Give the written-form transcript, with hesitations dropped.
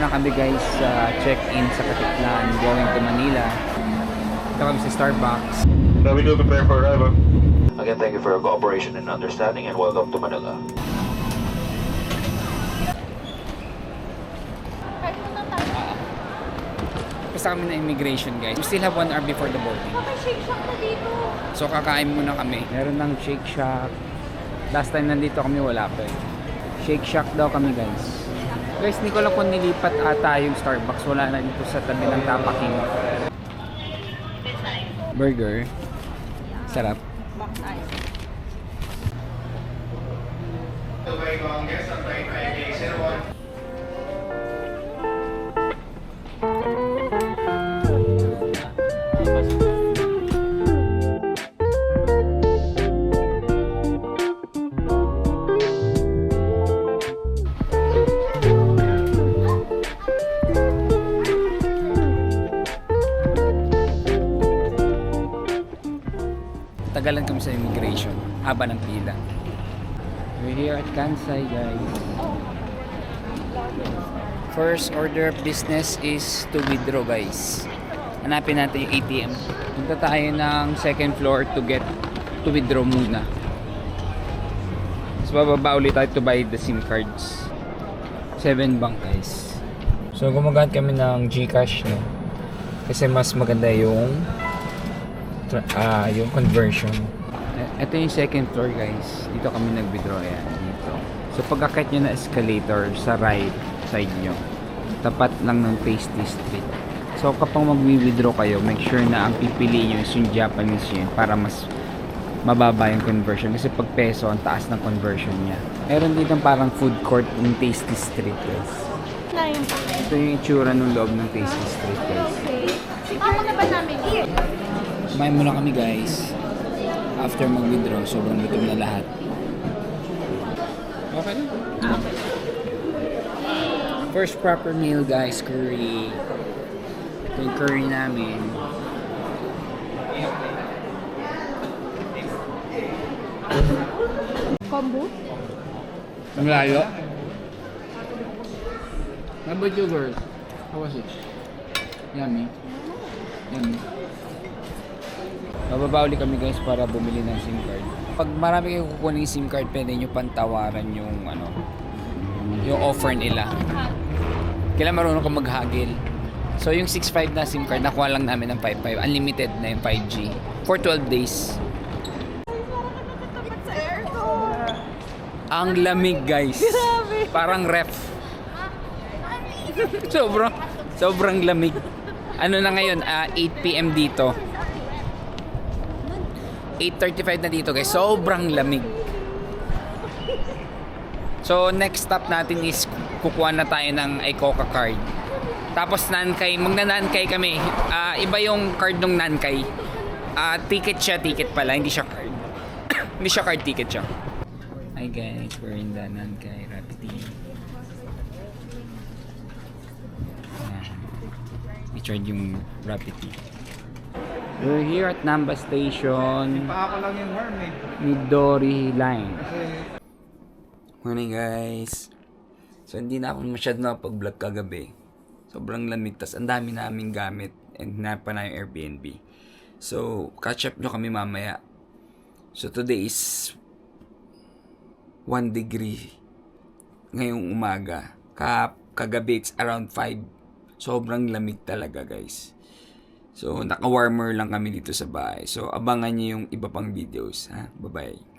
muna kami guys sa check-in sa Katiklan going to Manila. Ito kami sa Starbucks. Now we do prepare for arrival. Again, thank you for your cooperation and understanding, and welcome to Manila. Basta kami na immigration guys. We still have 1 hour before the boarding. May Shake Shack na dito. So kakain muna kami. Meron ng Shake Shack. Last time nandito kami wala pa eh. Shake Shack daw kami guys. Guys, hindi ko lang kung nilipat ata yung Starbucks. Wala na dito sa tabi ng Tapa King. Burger. Sarap. Box ice. Tagalan kami sa immigration. Haba ng pila. We're here at Kansai guys. First order of business is to withdraw guys. Hanapin natin yung ATM. Punta tayo ng second floor to withdraw muna. Tapos bababa ulit tayo to buy the SIM cards. 7 bank guys. So gumagamit kami ng GCash no. Kasi mas maganda yung conversion. Ito yung second floor guys. Dito kami nag-withdraw yan. Dito. So pagkakit nyo na escalator sa right side nyo, tapat lang ng Tasty Street. So kapag mag-withdraw kayo, make sure na ang pipili nyo is yung Japanese yen para mas mababa yung conversion. Kasi pag peso, ang taas ng conversion niya. Meron dito parang food court ng Tasty Street guys. Ito yung itsura ng loob ng Tasty Street guys. Ako na ba namin? Kumain muna kami guys. After mag-withdraw, sobrang gutom na lahat. Okay na. Okay. First proper meal guys, curry. Ito yung curry namin. Combo? Ang layo. How about you girl? How was it? Yummy. Yummy. Bababa ulit kami guys para bumili ng SIM card. Pag marami kayo kukunin yung SIM card, pwede nyo pantawaran yung yung offer nila. Kailan marunong ka maghagil. So yung 6.5 na SIM card, nakuha lang namin ng 5.5. Unlimited na yung 5G. For 12 days. Tapat sa aircon. Ang lamig guys. Grabe. Parang ref. Sobrang lamig. Ano na ngayon? 8 PM dito. 8:35 na dito guys. Sobrang lamig. So next stop natin is kukuha na tayo ng Icoca card. Tapos Nankay, magna-Nankay kami. Iba yung card ng Nankay. Ticket siya, ticket pala, hindi siya card. Hindi siya card, ticket siya. Hi guys, we're in the Nankay Rapid. I-charge yung Rapid. We're here at Namba Station. Midori Line. Morning guys. So hindi na ako masyado nakapag-vlog kagabi. Sobrang lamig. Tas ang dami naming gamit. And hinapa na yung Airbnb. So catch up nyo kami mamaya. So today is 1 degree ngayong umaga. Kagabi it's around 5. Sobrang lamig talaga guys. So, naka-warmer lang kami dito sa bahay. So, abangan niyo yung iba pang videos. Ha? Bye-bye.